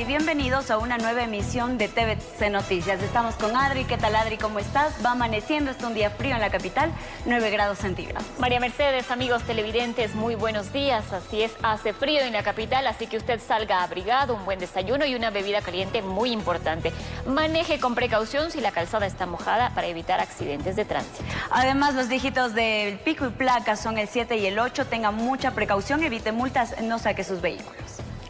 y bienvenidos a una nueva emisión de TVC Noticias. Estamos con Adri. ¿Qué tal, Adri? ¿Cómo estás? Va amaneciendo, está un día frío en la capital, 9 grados centígrados. María Mercedes, amigos televidentes, muy buenos días. Así es, hace frío en la capital, así que usted salga abrigado, un buen desayuno y una bebida caliente muy importante. Maneje con precaución si la calzada está mojada para evitar accidentes de tránsito. Además, los dígitos del pico y placa son el 7 y el 8. Tenga mucha precaución, evite multas, no saque sus vehículos.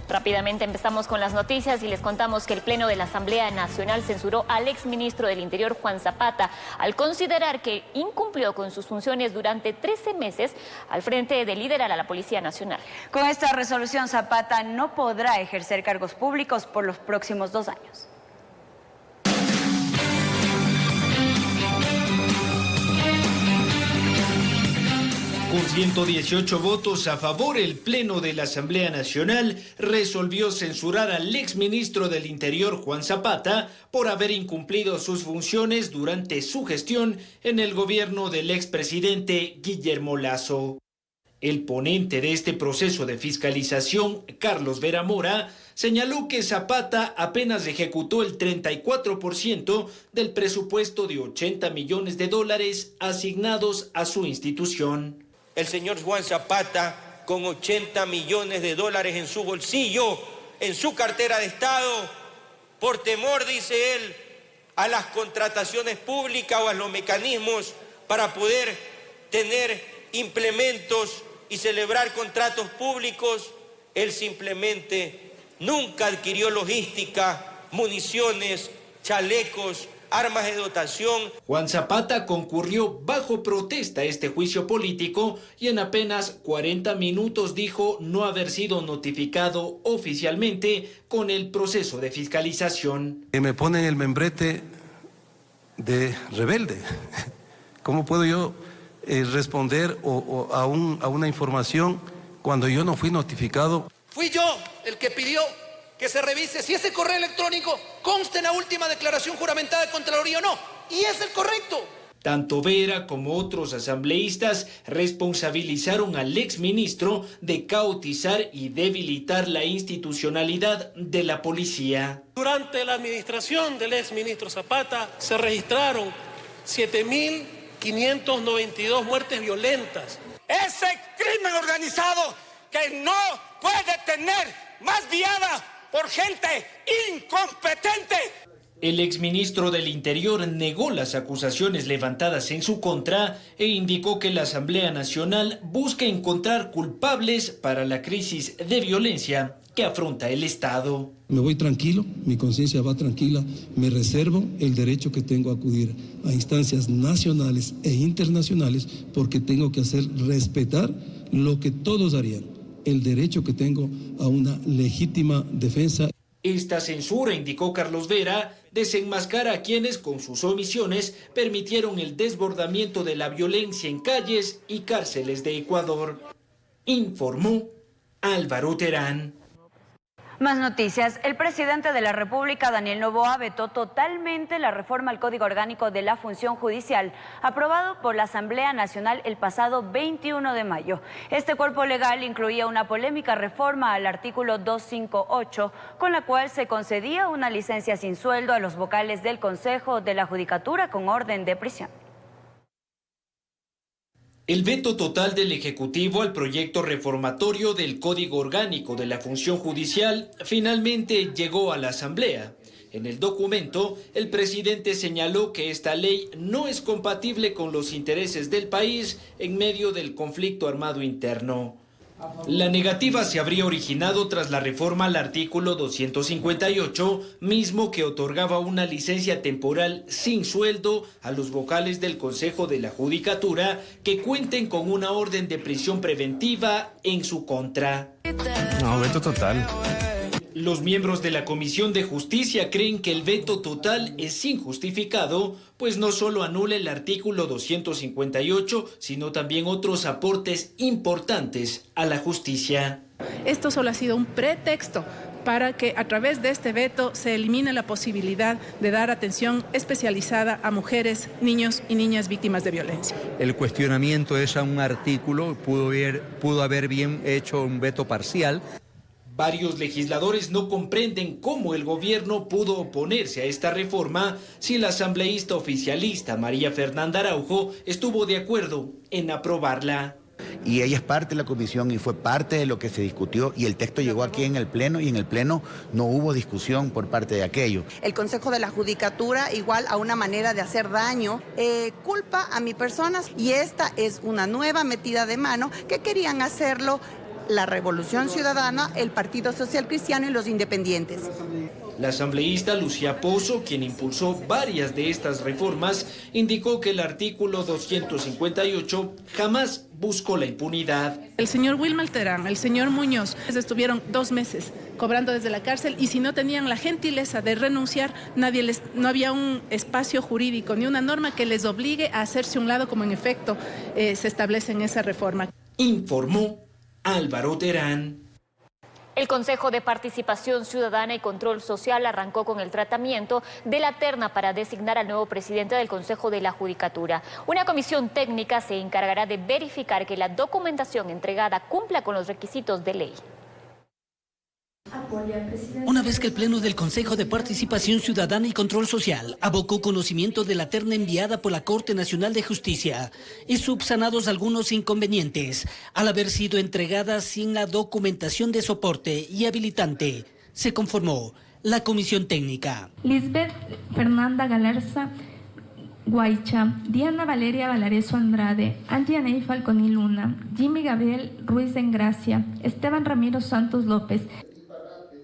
Rápidamente empezamos con las noticias y les contamos que el Pleno de la Asamblea Nacional censuró al exministro del Interior, Juan Zapata, al considerar que incumplió con sus funciones durante 13 meses al frente de liderar a la Policía Nacional. Con esta resolución, Zapata no podrá ejercer cargos públicos por los próximos 2 años. Con 118 votos a favor, el Pleno de la Asamblea Nacional resolvió censurar al exministro del Interior, Juan Zapata, por haber incumplido sus funciones durante su gestión en el gobierno del expresidente Guillermo Lasso. El ponente de este proceso de fiscalización, Carlos Vera Mora, señaló que Zapata apenas ejecutó el 34% del presupuesto de $80 millones asignados a su institución. El señor Juan Zapata, con $80 millones en su bolsillo, en su cartera de Estado, por temor, dice él, a las contrataciones públicas o a los mecanismos para poder tener implementos y celebrar contratos públicos, él simplemente nunca adquirió logística, municiones, chalecos, armas de dotación. Juan Zapata concurrió bajo protesta a este juicio político y en apenas 40 minutos dijo no haber sido notificado oficialmente con el proceso de fiscalización. Me ponen el membrete de rebelde. ¿Cómo puedo yo responder a una información cuando yo no fui notificado? Fui yo el que pidió que se revise si ese correo electrónico consta en la última declaración juramentada de Contraloría o no, y es el correcto. Tanto Vera como otros asambleístas responsabilizaron al exministro de caotizar y debilitar la institucionalidad de la policía. Durante la administración del exministro Zapata se registraron 7.592 muertes violentas. Ese crimen organizado que no puede tener más viada por gente incompetente. El exministro del Interior negó las acusaciones levantadas en su contra e indicó que la Asamblea Nacional busca encontrar culpables para la crisis de violencia que afronta el Estado. Me voy tranquilo, mi conciencia va tranquila, me reservo el derecho que tengo a acudir a instancias nacionales e internacionales porque tengo que hacer respetar lo que todos harían. El derecho que tengo a una legítima defensa. Esta censura, indicó Carlos Vera, desenmascara a quienes con sus omisiones permitieron el desbordamiento de la violencia en calles y cárceles de Ecuador. Informó Álvaro Terán. Más noticias. El presidente de la República, Daniel Noboa, vetó totalmente la reforma al Código Orgánico de la Función Judicial, aprobado por la Asamblea Nacional el pasado 21 de mayo. Este cuerpo legal incluía una polémica reforma al artículo 258, con la cual se concedía una licencia sin sueldo a los vocales del Consejo de la Judicatura con orden de prisión. El veto total del Ejecutivo al proyecto reformatorio del Código Orgánico de la Función Judicial finalmente llegó a la Asamblea. En el documento, el presidente señaló que esta ley no es compatible con los intereses del país en medio del conflicto armado interno. La negativa se habría originado tras la reforma al artículo 258, mismo que otorgaba una licencia temporal sin sueldo a los vocales del Consejo de la Judicatura que cuenten con una orden de prisión preventiva en su contra. No, veto total. Los miembros de la Comisión de Justicia creen que el veto total es injustificado, pues no solo anula el artículo 258, sino también otros aportes importantes a la justicia. Esto solo ha sido un pretexto para que a través de este veto se elimine la posibilidad de dar atención especializada a mujeres, niños y niñas víctimas de violencia. El cuestionamiento es a un artículo, pudo haber bien hecho un veto parcial. Varios legisladores no comprenden cómo el gobierno pudo oponerse a esta reforma si la asambleísta oficialista María Fernanda Araujo estuvo de acuerdo en aprobarla. Y ella es parte de la comisión y fue parte de lo que se discutió y el texto llegó aquí en el Pleno y en el Pleno no hubo discusión por parte de aquello. El Consejo de la Judicatura, igual a una manera de hacer daño, culpa a mi persona y esta es una nueva metida de mano que querían hacerlo la Revolución Ciudadana, el Partido Social Cristiano y los independientes. La asambleísta Lucía Pozo, quien impulsó varias de estas reformas, indicó que el artículo 258 jamás buscó la impunidad. El señor Wilmer Terán, el señor Muñoz, estuvieron 2 meses cobrando desde la cárcel y si no tenían la gentileza de renunciar, no había un espacio jurídico ni una norma que les obligue a hacerse un lado como en efecto se establece en esa reforma. Informó Álvaro Terán. El Consejo de Participación Ciudadana y Control Social arrancó con el tratamiento de la terna para designar al nuevo presidente del Consejo de la Judicatura. Una comisión técnica se encargará de verificar que la documentación entregada cumpla con los requisitos de ley. Una vez que el Pleno del Consejo de Participación Ciudadana y Control Social abocó conocimiento de la terna enviada por la Corte Nacional de Justicia y subsanados algunos inconvenientes al haber sido entregada sin la documentación de soporte y habilitante, se conformó la comisión técnica. Lisbeth Fernanda Galarza Guaycha, Diana Valeria Valareso Andrade, Angie Aney Falconi Luna, Jimmy Gabriel Ruiz de Engracia, Esteban Ramiro Santos López.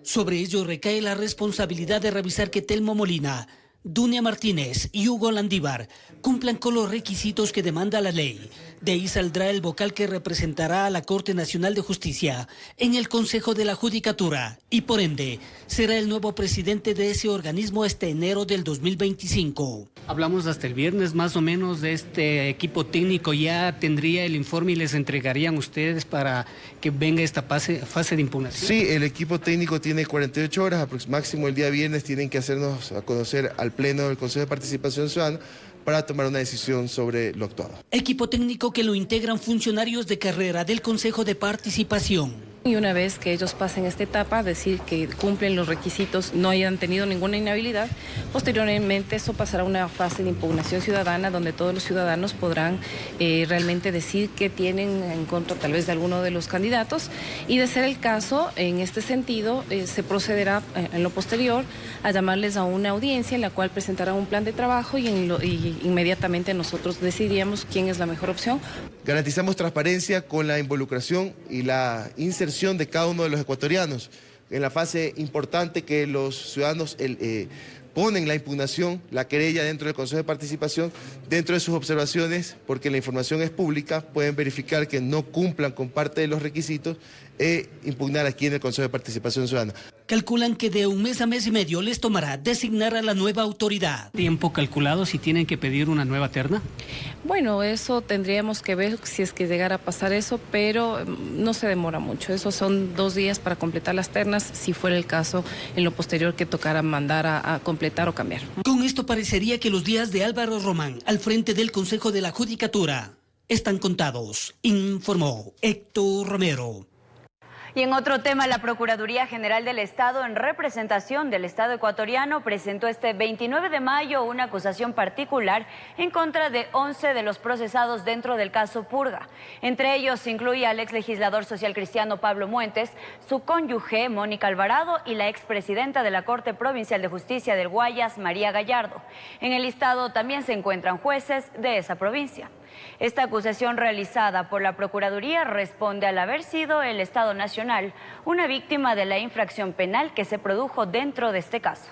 Sobre ello recae la responsabilidad de revisar que Telmo Molina, Dunia Martínez y Hugo Landívar cumplan con los requisitos que demanda la ley. De ahí saldrá el vocal que representará a la Corte Nacional de Justicia en el Consejo de la Judicatura y por ende será el nuevo presidente de ese organismo este enero del 2025. Hablamos hasta el viernes más o menos de este equipo técnico, ya tendría el informe y les entregarían ustedes para que venga esta fase de impugnación. Sí, el equipo técnico tiene 48 horas, máximo el día viernes tienen que hacernos a conocer al Pleno del Consejo de Participación Ciudadana para tomar una decisión sobre lo actuado. Equipo técnico que lo integran funcionarios de carrera del Consejo de Participación. Y una vez que ellos pasen esta etapa, decir que cumplen los requisitos, no hayan tenido ninguna inhabilidad, posteriormente eso pasará a una fase de impugnación ciudadana donde todos los ciudadanos podrán realmente decir que tienen en contra tal vez de alguno de los candidatos y de ser el caso, en este sentido, se procederá en lo posterior a llamarles a una audiencia en la cual presentarán un plan de trabajo y inmediatamente nosotros decidiríamos quién es la mejor opción. Garantizamos transparencia con la involucración y la inserción de cada uno de los ecuatorianos en la fase importante que los ciudadanos ponen la impugnación, la querella dentro del Consejo de Participación, dentro de sus observaciones, porque la información es pública, pueden verificar que no cumplan con parte de los requisitos e impugnar aquí en el Consejo de Participación Ciudadana. Calculan que de 1 mes a mes y medio les tomará designar a la nueva autoridad. ¿Tiempo calculado si tienen que pedir una nueva terna? Bueno, eso tendríamos que ver si es que llegara a pasar eso, pero no se demora mucho. Eso son 2 días para completar las ternas, si fuera el caso en lo posterior que tocara mandar a completar o cambiar. Con esto parecería que los días de Álvaro Román al frente del Consejo de la Judicatura están contados, informó Héctor Romero. Y en otro tema, la Procuraduría General del Estado, en representación del Estado ecuatoriano, presentó este 29 de mayo una acusación particular en contra de 11 de los procesados dentro del caso Purga. Entre ellos se incluye al exlegislador social cristiano Pablo Muentes, su cónyuge Mónica Alvarado y la expresidenta de la Corte Provincial de Justicia del Guayas, María Gallardo. En el listado también se encuentran jueces de esa provincia. Esta acusación realizada por la Procuraduría responde al haber sido el Estado Nacional una víctima de la infracción penal que se produjo dentro de este caso.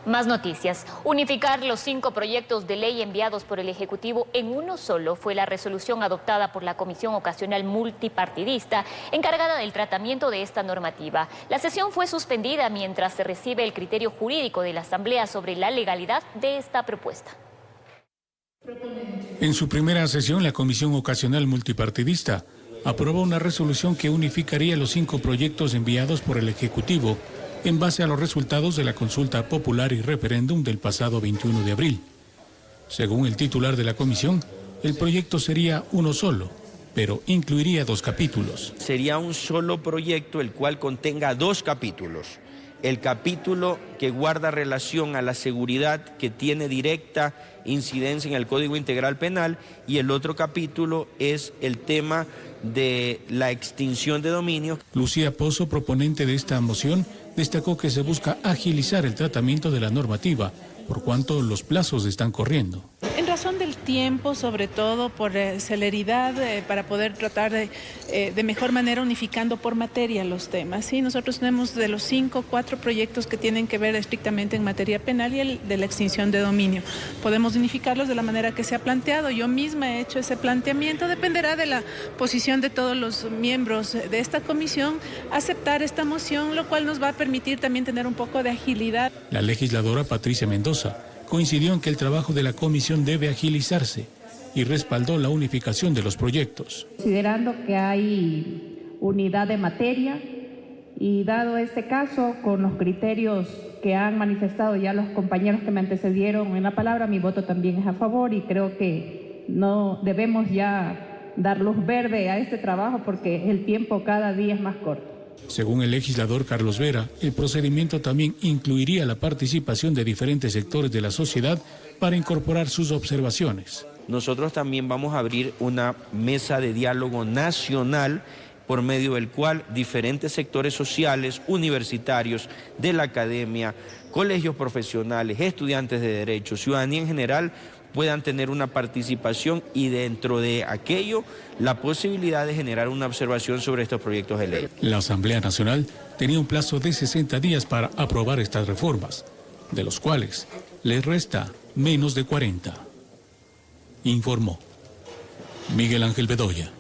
Más noticias. Unificar los 5 proyectos de ley enviados por el Ejecutivo en uno solo fue la resolución adoptada por la Comisión Ocasional Multipartidista encargada del tratamiento de esta normativa. La sesión fue suspendida mientras se recibe el criterio jurídico de la Asamblea sobre la legalidad de esta propuesta. En su primera sesión, la Comisión Ocasional Multipartidista aprobó una resolución que unificaría los 5 proyectos enviados por el Ejecutivo en base a los resultados de la consulta popular y referéndum del pasado 21 de abril. Según el titular de la comisión, el proyecto sería uno solo, pero incluiría 2 capítulos. Sería un solo proyecto el cual contenga 2 capítulos. El capítulo que guarda relación a la seguridad, que tiene directa incidencia en el Código Integral Penal, y el otro capítulo es el tema de la extinción de dominio. Lucía Pozo, proponente de esta moción, destacó que se busca agilizar el tratamiento de la normativa, por cuanto los plazos están corriendo. En razón del tiempo, sobre todo por celeridad, para poder tratar de mejor manera unificando por materia los temas. ¿Sí? Nosotros tenemos de los 5, 4 proyectos que tienen que ver estrictamente en materia penal y el de la extinción de dominio. Podemos unificarlos de la manera que se ha planteado. Yo misma he hecho ese planteamiento. Dependerá de la posición de todos los miembros de esta comisión aceptar esta moción, lo cual nos va a permitir también tener un poco de agilidad. La legisladora Patricia Mendoza coincidió en que el trabajo de la comisión debe agilizarse y respaldó la unificación de los proyectos. Considerando que hay unidad de materia y dado este caso con los criterios que han manifestado ya los compañeros que me antecedieron en la palabra, mi voto también es a favor y creo que no debemos ya dar luz verde a este trabajo porque el tiempo cada día es más corto. Según el legislador Carlos Vera, el procedimiento también incluiría la participación de diferentes sectores de la sociedad para incorporar sus observaciones. Nosotros también vamos a abrir una mesa de diálogo nacional por medio del cual diferentes sectores sociales, universitarios, de la academia, colegios profesionales, estudiantes de derecho, ciudadanía en general, puedan tener una participación y dentro de aquello la posibilidad de generar una observación sobre estos proyectos de ley. La Asamblea Nacional tenía un plazo de 60 días para aprobar estas reformas, de los cuales les resta menos de 40. Informó Miguel Ángel Bedoya.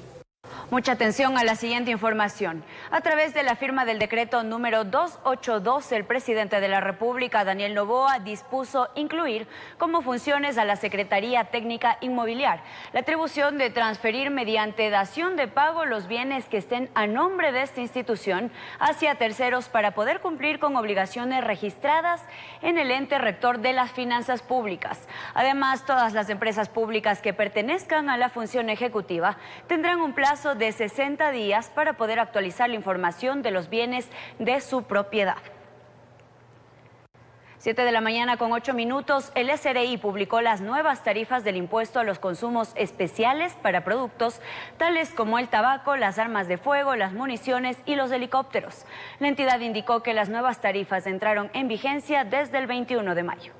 Mucha atención a la siguiente información. A través de la firma del decreto número 282, el presidente de la República, Daniel Noboa, dispuso incluir como funciones a la Secretaría Técnica Inmobiliar la atribución de transferir mediante dación de pago los bienes que estén a nombre de esta institución hacia terceros para poder cumplir con obligaciones registradas en el ente rector de las finanzas públicas. Además, todas las empresas públicas que pertenezcan a la función ejecutiva tendrán un plazo de 60 días para poder actualizar la información de los bienes de su propiedad. 7 de la mañana con 8 minutos, el SRI publicó las nuevas tarifas del impuesto a los consumos especiales para productos tales como el tabaco, las armas de fuego, las municiones y los helicópteros. La entidad indicó que las nuevas tarifas entraron en vigencia desde el 21 de mayo.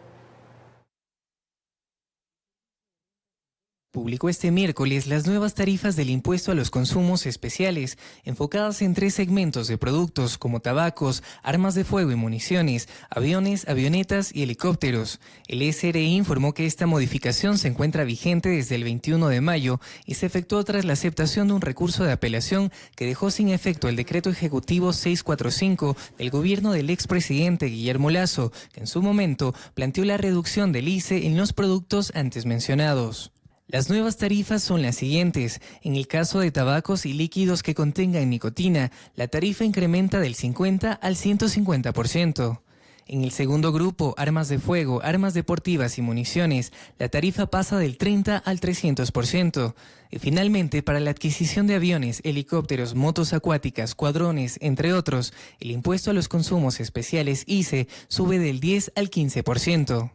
Publicó este miércoles las nuevas tarifas del impuesto a los consumos especiales, enfocadas en 3 segmentos de productos como tabacos, armas de fuego y municiones, aviones, avionetas y helicópteros. El SRI informó que esta modificación se encuentra vigente desde el 21 de mayo y se efectuó tras la aceptación de un recurso de apelación que dejó sin efecto el decreto ejecutivo 645 del gobierno del expresidente Guillermo Lasso, que en su momento planteó la reducción del ICE en los productos antes mencionados. Las nuevas tarifas son las siguientes. En el caso de tabacos y líquidos que contengan nicotina, la tarifa incrementa del 50 al 150%. En el segundo grupo, armas de fuego, armas deportivas y municiones, la tarifa pasa del 30 al 300%. Y finalmente, para la adquisición de aviones, helicópteros, motos acuáticas, cuadrones, entre otros, el impuesto a los consumos especiales ICE sube del 10 al 15%.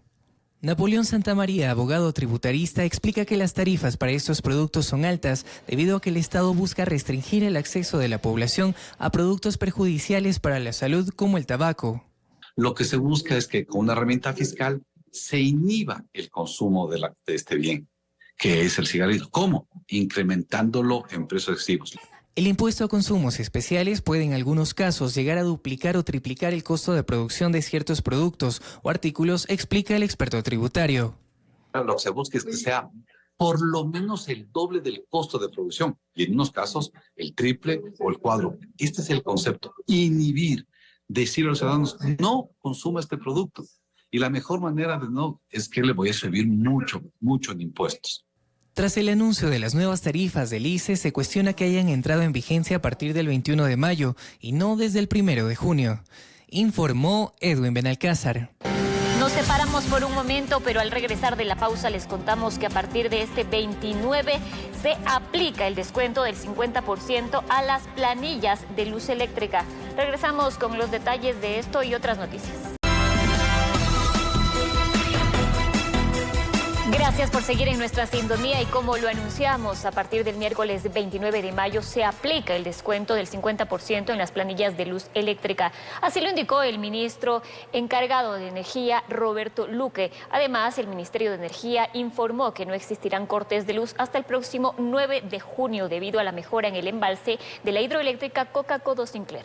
Napoleón Santamaría, abogado tributarista, explica que las tarifas para estos productos son altas debido a que el Estado busca restringir el acceso de la población a productos perjudiciales para la salud como el tabaco. Lo que se busca es que con una herramienta fiscal se inhiba el consumo de este bien, que es el cigarrillo. ¿Cómo? Incrementándolo en precios excesivos. El impuesto a consumos especiales puede en algunos casos llegar a duplicar o triplicar el costo de producción de ciertos productos o artículos, explica el experto tributario. Lo que se busca es que sea por lo menos el doble del costo de producción y en unos casos el triple o el cuádruple. Este es el concepto, inhibir, decir a los ciudadanos no consuma este producto. Y la mejor manera de no es que le voy a subir mucho en impuestos. Tras el anuncio de las nuevas tarifas del ICE, se cuestiona que hayan entrado en vigencia a partir del 21 de mayo y no desde el 1 de junio. Informó Edwin Benalcázar. Nos separamos por un momento, pero al regresar de la pausa les contamos que a partir de este 29 se aplica el descuento del 50% a las planillas de luz eléctrica. Regresamos con los detalles de esto y otras noticias. Gracias por seguir en nuestra sintonía y como lo anunciamos, a partir del miércoles 29 de mayo se aplica el descuento del 50% en las planillas de luz eléctrica. Así lo indicó el ministro encargado de Energía, Roberto Luque. Además, el Ministerio de Energía informó que no existirán cortes de luz hasta el próximo 9 de junio debido a la mejora en el embalse de la hidroeléctrica Coca-Codo Sinclair.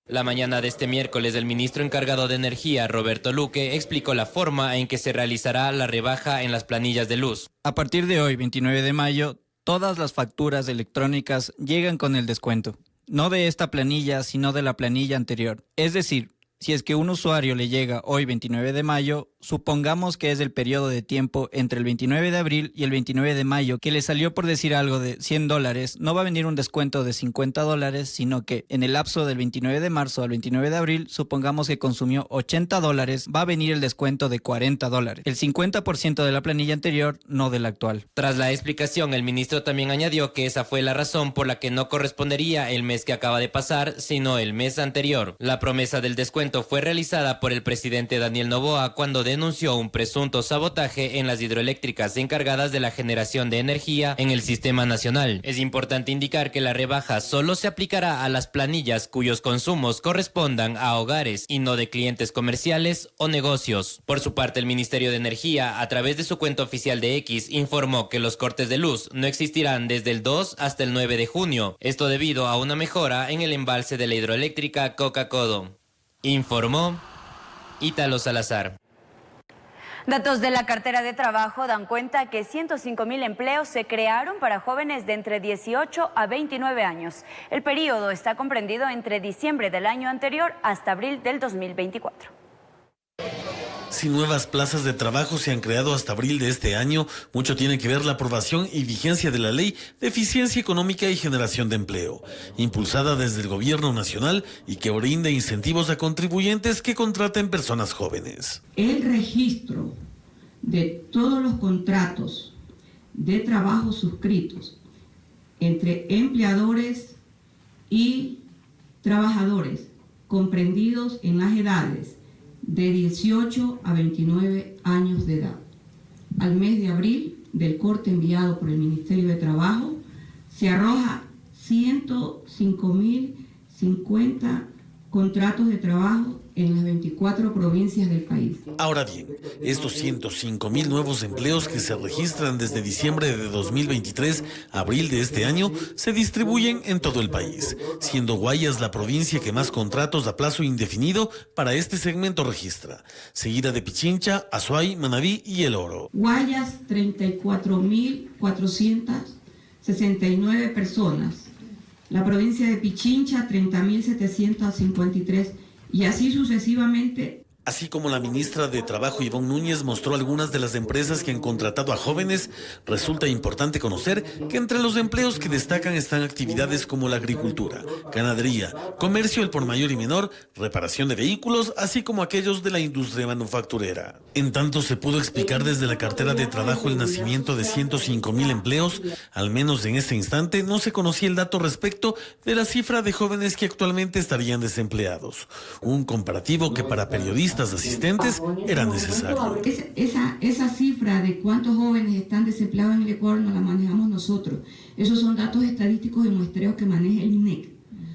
La mañana de este miércoles, el ministro encargado de Energía, Roberto Luque, explicó la forma en que se realizará la rebaja en las planillas de luz. A partir de hoy, 29 de mayo, todas las facturas electrónicas llegan con el descuento. No de esta planilla, sino de la planilla anterior. Es decir, si es que un usuario le llega hoy 29 de mayo, supongamos que es el periodo de tiempo entre el 29 de abril y el 29 de mayo, que le salió por decir algo de $100, no va a venir un descuento de $50, sino que en el lapso del 29 de marzo al 29 de abril, supongamos que consumió $80, va a venir el descuento de $40. El 50% de la planilla anterior, no de la actual. Tras la explicación, el ministro también añadió que esa fue la razón por la que no correspondería el mes que acaba de pasar, sino el mes anterior. La promesa del descuento fue realizada por el presidente Daniel Noboa cuando denunció un presunto sabotaje en las hidroeléctricas encargadas de la generación de energía en el sistema nacional. Es importante indicar que la rebaja solo se aplicará a las planillas cuyos consumos correspondan a hogares y no de clientes comerciales o negocios. Por su parte, el Ministerio de Energía, a través de su cuenta oficial de X, informó que los cortes de luz no existirán desde el 2 hasta el 9 de junio. Esto debido a una mejora en el embalse de la hidroeléctrica Coca-Codo. Informó Ítalo Salazar. Datos de la cartera de trabajo dan cuenta que 105,000 empleos se crearon para jóvenes de entre 18 a 29 años. El periodo está comprendido entre diciembre del año anterior hasta abril del 2024. Si nuevas plazas de trabajo se han creado hasta abril de este año, mucho tiene que ver la aprobación y vigencia de la Ley de Eficiencia Económica y Generación de Empleo, impulsada desde el Gobierno Nacional y que brinda incentivos a contribuyentes que contraten personas jóvenes. El registro de todos los contratos de trabajo suscritos entre empleadores y trabajadores comprendidos en las edades de 18 a 29 años de edad. Al mes de abril del corte enviado por el Ministerio de Trabajo, se arroja 105,050 contratos de trabajo en las 24 provincias del país. Ahora bien, estos 105,000 nuevos empleos que se registran desde diciembre de 2023 a abril de este año se distribuyen en todo el país, siendo Guayas la provincia que más contratos a plazo indefinido para este segmento registra, seguida de Pichincha, Azuay, Manabí y El Oro. Guayas, 34,469 personas. La provincia de Pichincha, 30,753 y así sucesivamente. Así como la ministra de Trabajo, Ivonne Núñez, mostró algunas de las empresas que han contratado a jóvenes, resulta importante conocer que entre los empleos que destacan están actividades como la agricultura, ganadería, comercio al por mayor y menor, reparación de vehículos, así como aquellos de la industria manufacturera. En tanto, se pudo explicar desde la cartera de trabajo el nacimiento de 105,000 empleos, al menos en este instante no se conocía el dato respecto de la cifra de jóvenes que actualmente estarían desempleados. Un comparativo que para periodistas asistentes era necesario. Esa cifra de cuántos jóvenes están desempleados en el Ecuador no la manejamos nosotros. Esos son datos estadísticos y muestreos que maneja el INEC.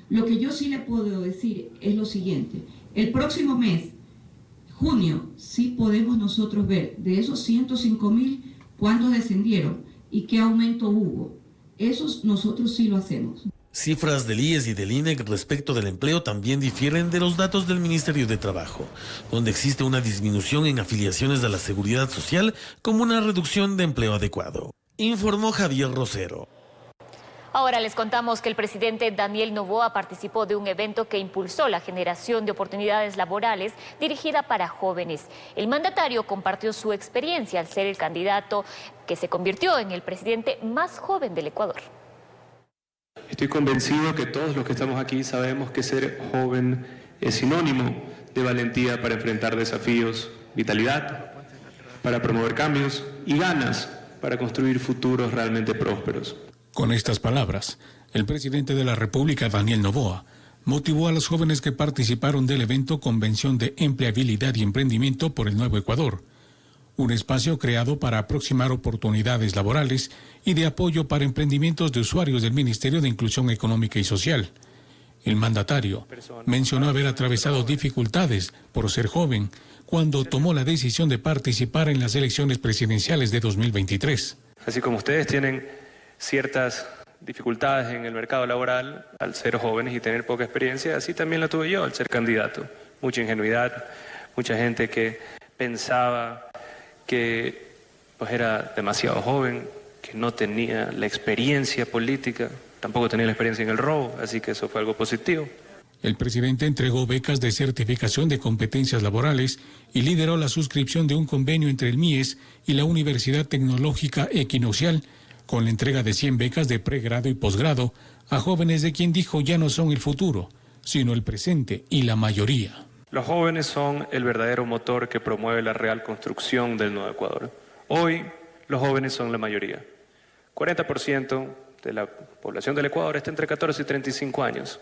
Lo que yo sí le puedo decir es lo siguiente. El próximo mes, junio, sí podemos nosotros ver de esos 105,000 cuántos descendieron y qué aumento hubo. Esos nosotros sí lo hacemos. Cifras del IES y del INEC respecto del empleo también difieren de los datos del Ministerio de Trabajo, donde existe una disminución en afiliaciones a la Seguridad Social como una reducción de empleo adecuado, informó Javier Rosero. Ahora les contamos que el presidente Daniel Noboa participó de un evento que impulsó la generación de oportunidades laborales dirigida para jóvenes. El mandatario compartió su experiencia al ser el candidato que se convirtió en el presidente más joven del Ecuador. Estoy convencido que todos los que estamos aquí sabemos que ser joven es sinónimo de valentía para enfrentar desafíos vitalidad para promover cambios y ganas para construir futuros realmente prósperos. Con estas palabras, el presidente de la República, Daniel Noboa, motivó a los jóvenes que participaron del evento Convención de Empleabilidad y Emprendimiento por el Nuevo Ecuador, un espacio creado para aproximar oportunidades laborales y de apoyo para emprendimientos de usuarios del Ministerio de Inclusión Económica y Social. El mandatario mencionó haber atravesado dificultades por ser joven cuando tomó la decisión de participar en las elecciones presidenciales de 2023. Así como ustedes tienen ciertas dificultades en el mercado laboral al ser jóvenes y tener poca experiencia, así también la tuve yo al ser candidato. Mucha ingenuidad, mucha gente que pensaba que pues era demasiado joven, que no tenía la experiencia política, tampoco tenía la experiencia en el robo, así que eso fue algo positivo. El presidente entregó becas de certificación de competencias laborales y lideró la suscripción de un convenio entre el MIES y la Universidad Tecnológica Equinoccial, con la entrega de 100 becas de pregrado y posgrado a jóvenes de quien dijo ya no son el futuro, sino el presente y la mayoría. Los jóvenes son el verdadero motor que promueve la real construcción del Nuevo Ecuador. Hoy, los jóvenes son la mayoría. 40% de la población del Ecuador está entre 14 y 35 años.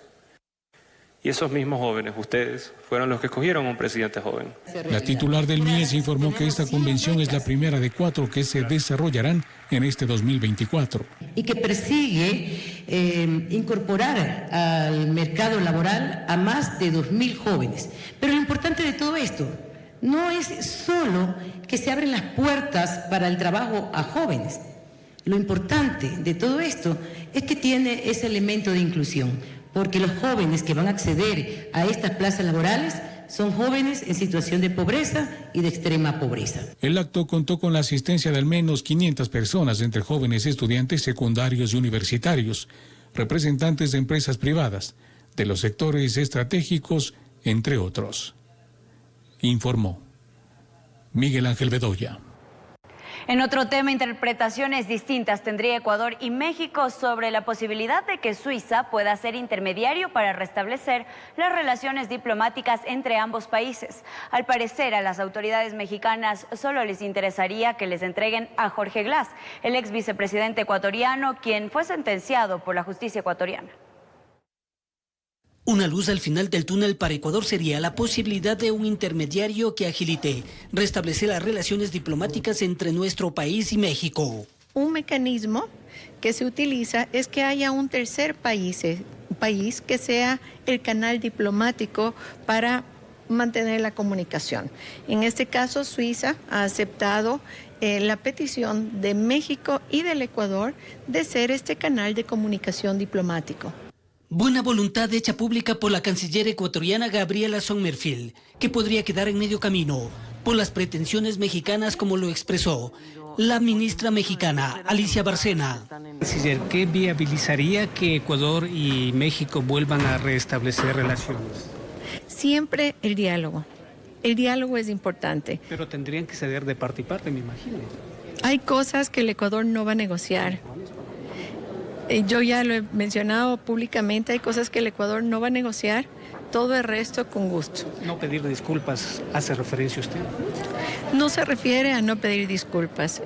Y esos mismos jóvenes, ustedes, fueron los que escogieron a un presidente joven. La titular del MIES informó que esta convención es la primera de 4 que se desarrollarán en este 2024. Y que persigue incorporar al mercado laboral a más de 2.000 jóvenes. Pero lo importante de todo esto no es solo que se abren las puertas para el trabajo a jóvenes. Lo importante de todo esto es que tiene ese elemento de inclusión. Porque los jóvenes que van a acceder a estas plazas laborales son jóvenes en situación de pobreza y de extrema pobreza. El acto contó con la asistencia de al menos 500 personas, entre jóvenes estudiantes secundarios y universitarios, representantes de empresas privadas, de los sectores estratégicos, entre otros. Informó Miguel Ángel Bedoya. En otro tema, interpretaciones distintas tendría Ecuador y México sobre la posibilidad de que Suiza pueda ser intermediario para restablecer las relaciones diplomáticas entre ambos países. Al parecer, a las autoridades mexicanas solo les interesaría que les entreguen a Jorge Glass, el ex vicepresidente ecuatoriano, quien fue sentenciado por la justicia ecuatoriana. Una luz al final del túnel para Ecuador sería la posibilidad de un intermediario que agilite restablecer las relaciones diplomáticas entre nuestro país y México. Un mecanismo que se utiliza es que haya un tercer país que sea el canal diplomático para mantener la comunicación. En este caso, Suiza ha aceptado la petición de México y del Ecuador de ser este canal de comunicación diplomático. Buena voluntad hecha pública por la canciller ecuatoriana Gabriela Sommerfield, que podría quedar en medio camino por las pretensiones mexicanas, como lo expresó la ministra mexicana Alicia Bárcena. Canciller, ¿qué viabilizaría que Ecuador y México vuelvan a restablecer relaciones? Siempre el diálogo. El diálogo es importante. Pero tendrían que ceder de parte y parte, me imagino. Hay cosas que el Ecuador no va a negociar. Yo ya lo he mencionado públicamente, hay cosas que el Ecuador no va a negociar, todo el resto con gusto. No pedir disculpas, ¿hace referencia usted? No se refiere a no pedir disculpas.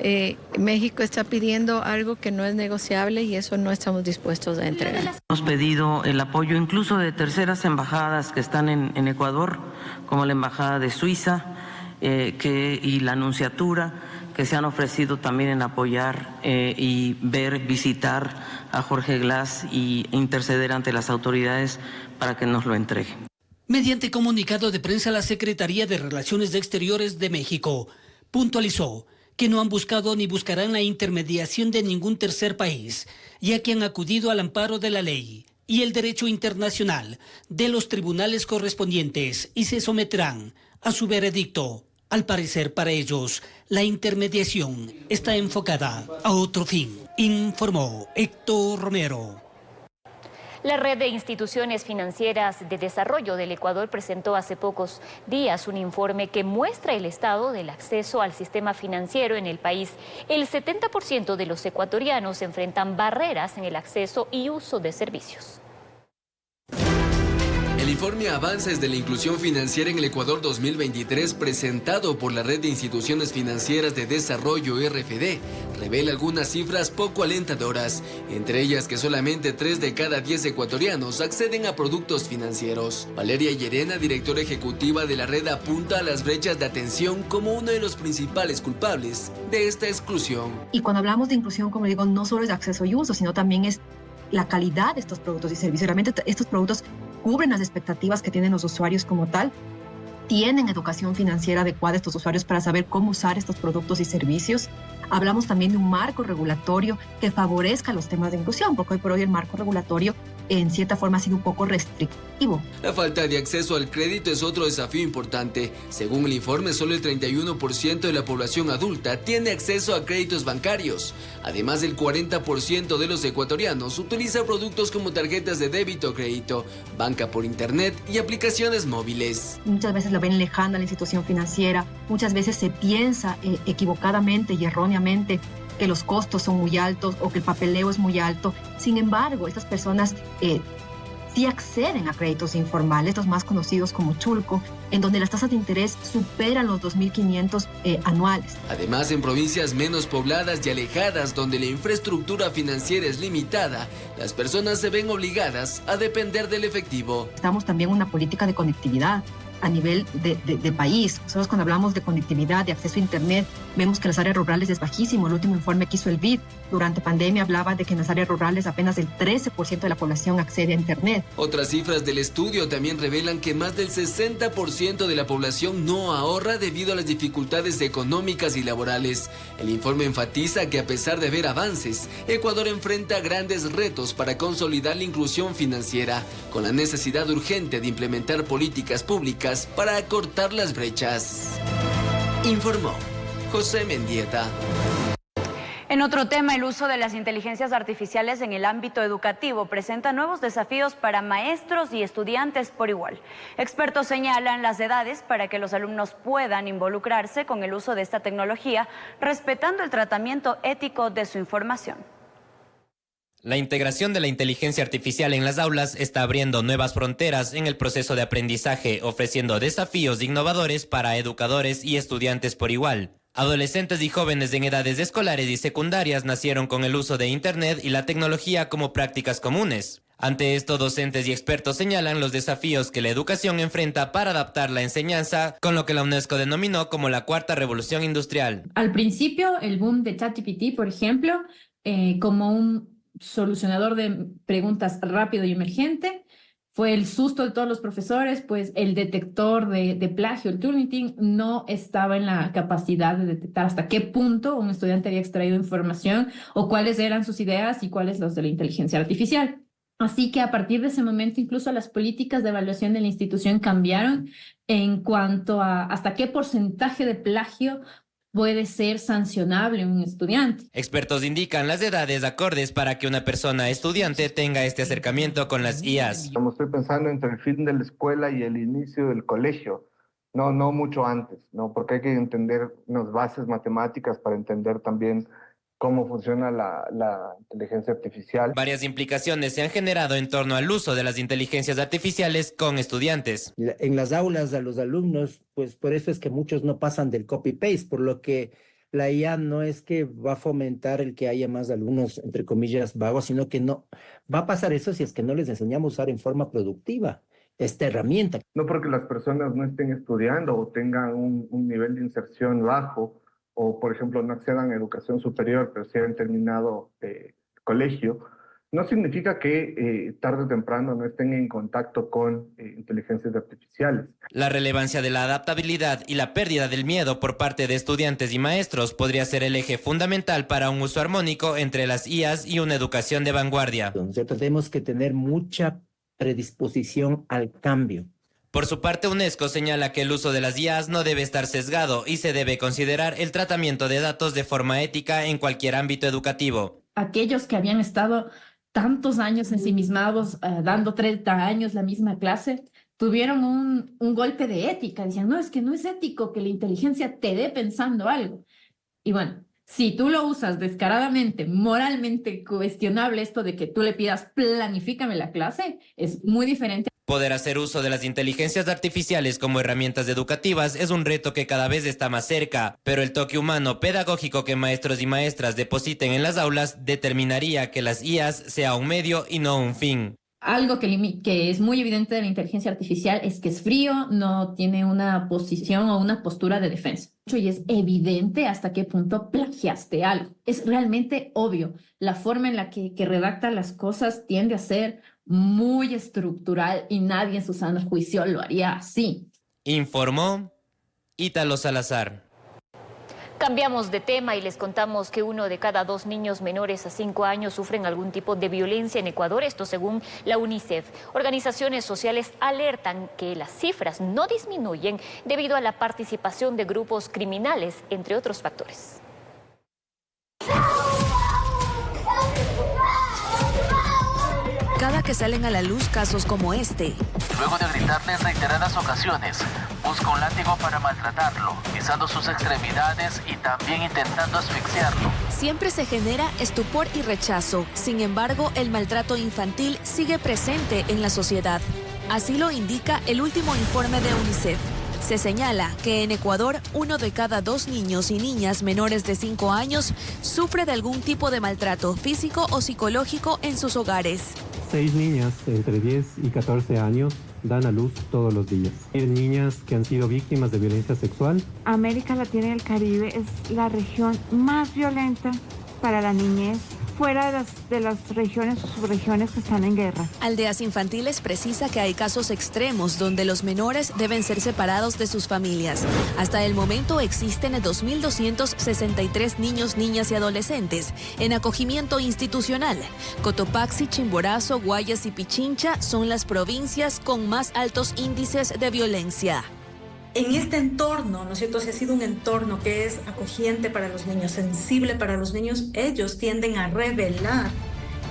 México está pidiendo algo que no es negociable y eso no estamos dispuestos a entregar. Hemos pedido el apoyo incluso de terceras embajadas que están en Ecuador, como la Embajada de Suiza y la Nunciatura, que se han ofrecido también en apoyar y visitar a Jorge Glass y interceder ante las autoridades para que nos lo entregue. Mediante comunicado de prensa, la Secretaría de Relaciones Exteriores de México puntualizó que no han buscado ni buscarán la intermediación de ningún tercer país, ya que han acudido al amparo de la ley y el derecho internacional de los tribunales correspondientes y se someterán a su veredicto. Al parecer, para ellos, la intermediación está enfocada a otro fin, informó Héctor Romero. La Red de Instituciones Financieras de Desarrollo del Ecuador presentó hace pocos días un informe que muestra el estado del acceso al sistema financiero en el país. El 70% de los ecuatorianos enfrentan barreras en el acceso y uso de servicios. El informe Avances de la Inclusión Financiera en el Ecuador 2023, presentado por la Red de Instituciones Financieras de Desarrollo RFD, revela algunas cifras poco alentadoras, entre ellas que solamente 3 de cada 10 ecuatorianos acceden a productos financieros. Valeria Llerena, directora ejecutiva de la red, apunta a las brechas de atención como uno de los principales culpables de esta exclusión. Y cuando hablamos de inclusión, como digo, no solo es acceso y uso, sino también es la calidad de estos productos y servicios. Realmente estos productos cubren las expectativas que tienen los usuarios como tal. Tienen educación financiera adecuada estos usuarios para saber cómo usar estos productos y servicios. Hablamos también de un marco regulatorio que favorezca los temas de inclusión, porque hoy por hoy el marco regulatorio en cierta forma ha sido un poco restrictivo. La falta de acceso al crédito es otro desafío importante. Según el informe, solo el 31% de la población adulta tiene acceso a créditos bancarios. Además, el 40% de los ecuatorianos utiliza productos como tarjetas de débito o crédito, banca por internet y aplicaciones móviles. Muchas veces la ven lejana la institución financiera, muchas veces se piensa equivocadamente y erróneamente que los costos son muy altos o que el papeleo es muy alto. Sin embargo, estas personas sí acceden a créditos informales, los más conocidos como Chulco, en donde las tasas de interés superan los 2.500 anuales. Además, en provincias menos pobladas y alejadas, donde la infraestructura financiera es limitada, las personas se ven obligadas a depender del efectivo. Estamos también en una política de conectividad a nivel de país. Nosotros cuando hablamos de conectividad, de acceso a Internet, vemos que en las áreas rurales es bajísimo. El último informe que hizo el BID durante pandemia hablaba de que en las áreas rurales apenas el 13% de la población accede a Internet. Otras cifras del estudio también revelan que más del 60% de la población no ahorra debido a las dificultades económicas y laborales. El informe enfatiza que a pesar de haber avances, Ecuador enfrenta grandes retos para consolidar la inclusión financiera, con la necesidad urgente de implementar políticas públicas para acortar las brechas. Informó José Mendieta. En otro tema, el uso de las inteligencias artificiales en el ámbito educativo presenta nuevos desafíos para maestros y estudiantes por igual. Expertos señalan las edades para que los alumnos puedan involucrarse con el uso de esta tecnología, respetando el tratamiento ético de su información. La integración de la inteligencia artificial en las aulas está abriendo nuevas fronteras en el proceso de aprendizaje, ofreciendo desafíos innovadores para educadores y estudiantes por igual. Adolescentes y jóvenes en edades escolares y secundarias nacieron con el uso de Internet y la tecnología como prácticas comunes. Ante esto, docentes y expertos señalan los desafíos que la educación enfrenta para adaptar la enseñanza con lo que la UNESCO denominó como la cuarta revolución industrial. Al principio, el boom de ChatGPT, por ejemplo, como un solucionador de preguntas rápido y emergente, fue el susto de todos los profesores, pues el detector de plagio, el Turnitin, no estaba en la capacidad de detectar hasta qué punto un estudiante había extraído información o cuáles eran sus ideas y cuáles los de la inteligencia artificial. Así que a partir de ese momento incluso las políticas de evaluación de la institución cambiaron en cuanto a hasta qué porcentaje de plagio puede ser sancionable un estudiante. Expertos indican las edades acordes para que una persona estudiante tenga este acercamiento con las IAs. Estoy pensando entre el fin de la escuela y el inicio del colegio, no mucho antes, ¿no? Porque hay que entender unas bases matemáticas para entender también cómo funciona la inteligencia artificial. Varias implicaciones se han generado en torno al uso de las inteligencias artificiales con estudiantes. En las aulas a los alumnos, pues por eso es que muchos no pasan del copy-paste, por lo que la IA no es que va a fomentar el que haya más alumnos, entre comillas, vagos, sino que no va a pasar eso si es que no les enseñamos a usar en forma productiva esta herramienta. No porque las personas no estén estudiando o tengan un nivel de inserción bajo, o por ejemplo no accedan a educación superior, pero sí han terminado colegio, no significa que tarde o temprano no estén en contacto con inteligencias artificiales. La relevancia de la adaptabilidad y la pérdida del miedo por parte de estudiantes y maestros podría ser el eje fundamental para un uso armónico entre las IAs y una educación de vanguardia. Nosotros tenemos que tener mucha predisposición al cambio. Por su parte, UNESCO señala que el uso de las IAs no debe estar sesgado y se debe considerar el tratamiento de datos de forma ética en cualquier ámbito educativo. Aquellos que habían estado tantos años ensimismados, dando 30 años la misma clase, tuvieron un golpe de ética. Decían, no, es que no es ético que la inteligencia te dé pensando algo. Y bueno, si tú lo usas descaradamente, moralmente cuestionable esto de que tú le pidas planifícame la clase, es muy diferente. Poder hacer uso de las inteligencias artificiales como herramientas educativas es un reto que cada vez está más cerca, pero el toque humano pedagógico que maestros y maestras depositen en las aulas determinaría que las IAs sea un medio y no un fin. Algo que es muy evidente de la inteligencia artificial es que es frío, no tiene una posición o una postura de defensa. Y es evidente hasta qué punto plagiaste algo. Es realmente obvio. La forma en la que redacta las cosas tiende a ser muy estructural y nadie en su sano juicio lo haría así. Informó Ítalo Salazar. Cambiamos de tema y les contamos que 1 de cada 2 niños menores a 5 años sufren algún tipo de violencia en Ecuador, esto según la UNICEF. Organizaciones sociales alertan que las cifras no disminuyen debido a la participación de grupos criminales, entre otros factores. Cada que salen a la luz casos como este. Luego de gritarle en reiteradas ocasiones, busca un látigo para maltratarlo, pisando sus extremidades y también intentando asfixiarlo. Siempre se genera estupor y rechazo. Sin embargo, el maltrato infantil sigue presente en la sociedad. Así lo indica el último informe de UNICEF. Se señala que en Ecuador 1 de cada 2 niños y niñas menores de 5 años sufre de algún tipo de maltrato físico o psicológico en sus hogares. 6 niñas entre 10 y 14 años dan a luz todos los días. Hay niñas que han sido víctimas de violencia sexual. América Latina y el Caribe es la región más violenta para la niñez, fuera de las regiones o subregiones que están en guerra. Aldeas Infantiles precisa que hay casos extremos donde los menores deben ser separados de sus familias. Hasta el momento existen 2.263 niños, niñas y adolescentes en acogimiento institucional. Cotopaxi, Chimborazo, Guayas y Pichincha son las provincias con más altos índices de violencia. En este entorno, ¿no es cierto? Si ha sido un entorno que es acogiente para los niños, sensible para los niños, ellos tienden a revelar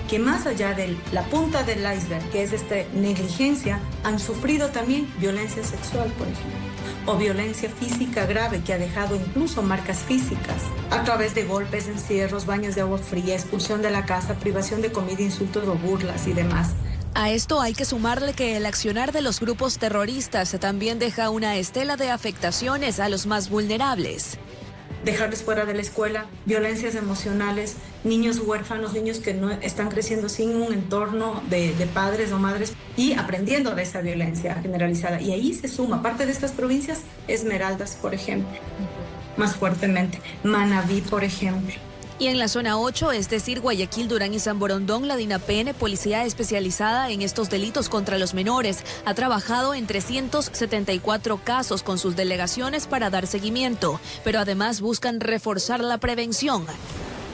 que más allá de la punta del iceberg, que es negligencia, han sufrido también violencia sexual, por ejemplo, o violencia física grave que ha dejado incluso marcas físicas a través de golpes, encierros, baños de agua fría, expulsión de la casa, privación de comida, insultos o burlas y demás. A esto hay que sumarle que el accionar de los grupos terroristas también deja una estela de afectaciones a los más vulnerables. Dejarles fuera de la escuela, violencias emocionales, niños huérfanos, niños que no están creciendo sin un entorno de padres o madres y aprendiendo de esa violencia generalizada. Y ahí se suma, parte de estas provincias, Esmeraldas, por ejemplo, más fuertemente, Manabí, por ejemplo. Y en la zona 8, es decir, Guayaquil, Durán y San Borondón, la DINAPN, policía especializada en estos delitos contra los menores, ha trabajado en 374 casos con sus delegaciones para dar seguimiento, pero además buscan reforzar la prevención.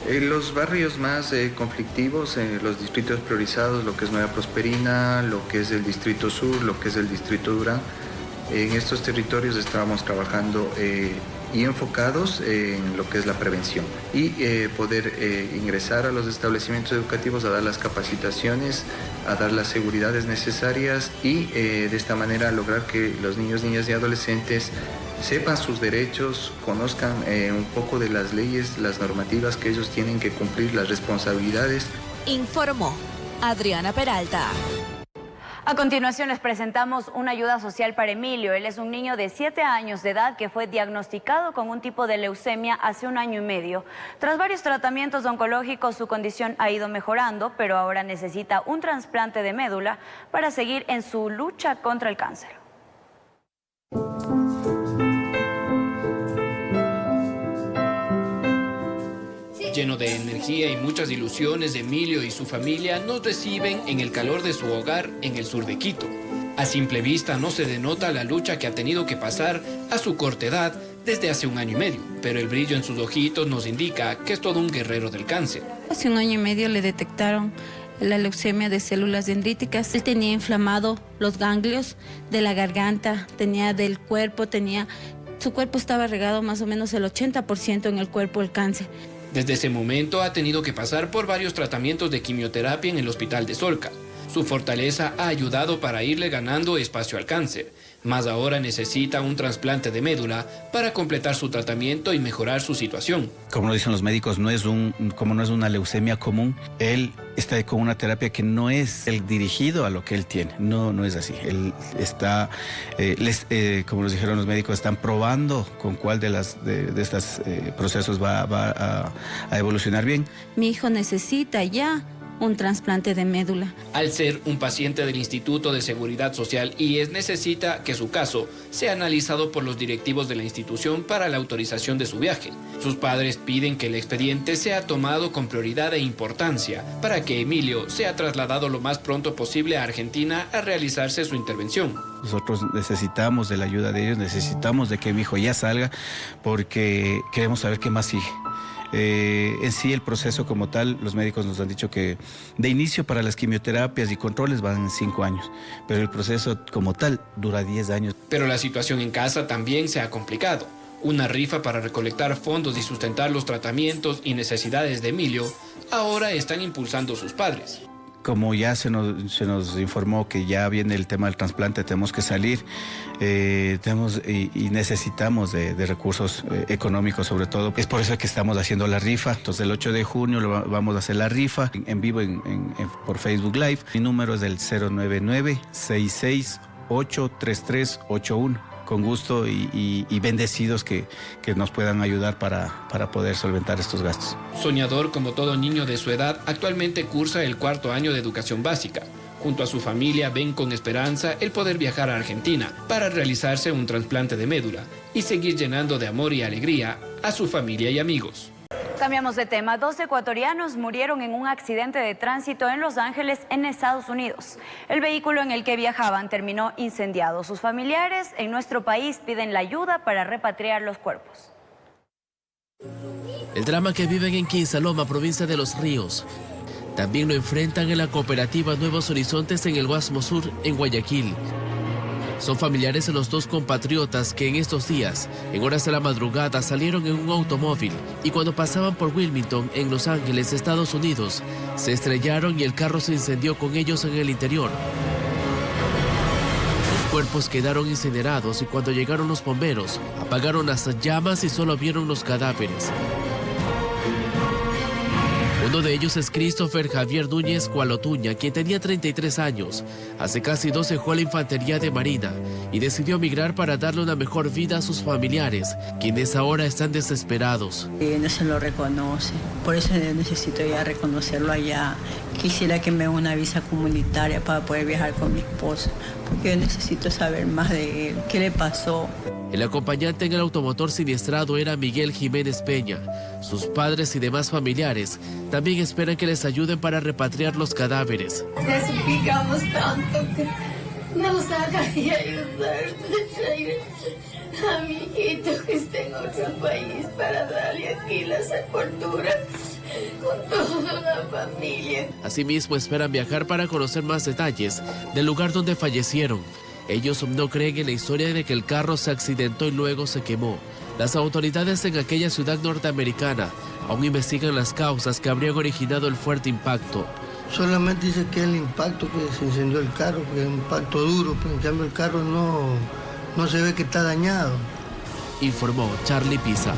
Los barrios más conflictivos, los distritos priorizados, lo que es Nueva Prosperina, lo que es el Distrito Sur, lo que es el Distrito Durán, en estos territorios estábamos trabajando y enfocados en lo que es la prevención y poder ingresar a los establecimientos educativos a dar las capacitaciones, a dar las seguridades necesarias y de esta manera lograr que los niños, niñas y adolescentes sepan sus derechos, conozcan un poco de las leyes, las normativas que ellos tienen que cumplir, las responsabilidades. Informó Adriana Peralta. A continuación les presentamos una ayuda social para Emilio. Él es un niño de 7 años de edad que fue diagnosticado con un tipo de leucemia hace 1 año y medio. Tras varios tratamientos oncológicos, su condición ha ido mejorando, pero ahora necesita un trasplante de médula para seguir en su lucha contra el cáncer. Lleno de energía y muchas ilusiones, Emilio y su familia nos reciben en el calor de su hogar en el sur de Quito. A simple vista no se denota la lucha que ha tenido que pasar a su corta edad desde hace 1 año y medio, pero el brillo en sus ojitos nos indica que es todo un guerrero del cáncer. Hace 1 año y medio le detectaron la leucemia de células dendríticas. Él tenía inflamado los ganglios de la garganta, tenía del cuerpo, su cuerpo estaba regado más o menos el 80% en el cuerpo el cáncer. Desde ese momento ha tenido que pasar por varios tratamientos de quimioterapia en el hospital de Solca. Su fortaleza ha ayudado para irle ganando espacio al cáncer. Más ahora necesita un trasplante de médula para completar su tratamiento y mejorar su situación. Como lo dicen los médicos, no es una leucemia común. Él está con una terapia que no es el dirigido a lo que él tiene. No es así. Él está, como nos dijeron los médicos, están probando con cuál de estos procesos va a evolucionar bien. Mi hijo necesita ya un trasplante de médula. Al ser un paciente del Instituto de Seguridad Social IES, necesita que su caso sea analizado por los directivos de la institución para la autorización de su viaje. Sus padres piden que el expediente sea tomado con prioridad e importancia para que Emilio sea trasladado lo más pronto posible a Argentina a realizarse su intervención. Nosotros necesitamos de la ayuda de ellos, necesitamos de que mi hijo ya salga porque queremos saber qué más sigue. En sí el proceso como tal, los médicos nos han dicho que de inicio para las quimioterapias y controles van 5 años, pero el proceso como tal dura 10 años. Pero la situación en casa también se ha complicado. Una rifa para recolectar fondos y sustentar los tratamientos y necesidades de Emilio ahora están impulsando sus padres. Como ya se nos informó que ya viene el tema del trasplante, tenemos que salir, y necesitamos de recursos económicos sobre todo. Es por eso que estamos haciendo la rifa. Entonces el 8 de junio vamos a hacer la rifa en vivo por Facebook Live. Mi número es el 099-668-3381. Con gusto y bendecidos que nos puedan ayudar para poder solventar estos gastos. Soñador como todo niño de su edad, actualmente cursa el 4º año de educación básica. Junto a su familia ven con esperanza el poder viajar a Argentina para realizarse un trasplante de médula y seguir llenando de amor y alegría a su familia y amigos. Cambiamos de tema. 2 ecuatorianos murieron en un accidente de tránsito en Los Ángeles, en Estados Unidos. El vehículo en el que viajaban terminó incendiado. Sus familiares en nuestro país piden la ayuda para repatriar los cuerpos. El drama que viven en Quinsaloma, provincia de Los Ríos, también lo enfrentan en la cooperativa Nuevos Horizontes en el Guasmo Sur, en Guayaquil. Son familiares de los 2 compatriotas que en estos días, en horas de la madrugada, salieron en un automóvil y cuando pasaban por Wilmington, en Los Ángeles, Estados Unidos, se estrellaron y el carro se incendió con ellos en el interior. Los cuerpos quedaron incinerados y cuando llegaron los bomberos, apagaron las llamas y solo vieron los cadáveres. Uno de ellos es Christopher Javier Núñez Cualotuña, quien tenía 33 años. Hace casi 2 dejó la infantería de Marina y decidió migrar para darle una mejor vida a sus familiares, quienes ahora están desesperados. No se lo reconoce, por eso necesito ya reconocerlo allá. Quisiera que me dé una visa comunitaria para poder viajar con mi esposo, porque yo necesito saber más de él, qué le pasó. El acompañante en el automotor siniestrado era Miguel Jiménez Peña. Sus padres y demás familiares también esperan que les ayuden para repatriar los cadáveres. Le suplicamos tanto que nos haga y ayudar a mi hijito que está en otro país para darle aquí la sepultura con toda la familia. Asimismo esperan viajar para conocer más detalles del lugar donde fallecieron. Ellos no creen en la historia de que el carro se accidentó y luego se quemó. Las autoridades en aquella ciudad norteamericana aún investigan las causas que habrían originado el fuerte impacto. Solamente dice que el impacto que se incendió el carro, que es un impacto duro, pero en cambio el carro no se ve que está dañado. Informó Charlie Pisa.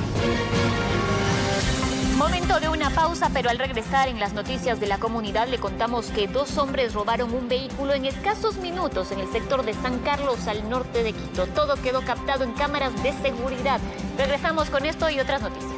Momento de una pausa, pero al regresar en las noticias de la comunidad le contamos que 2 hombres robaron un vehículo en escasos minutos en el sector de San Carlos, al norte de Quito. Todo quedó captado en cámaras de seguridad. Regresamos con esto y otras noticias.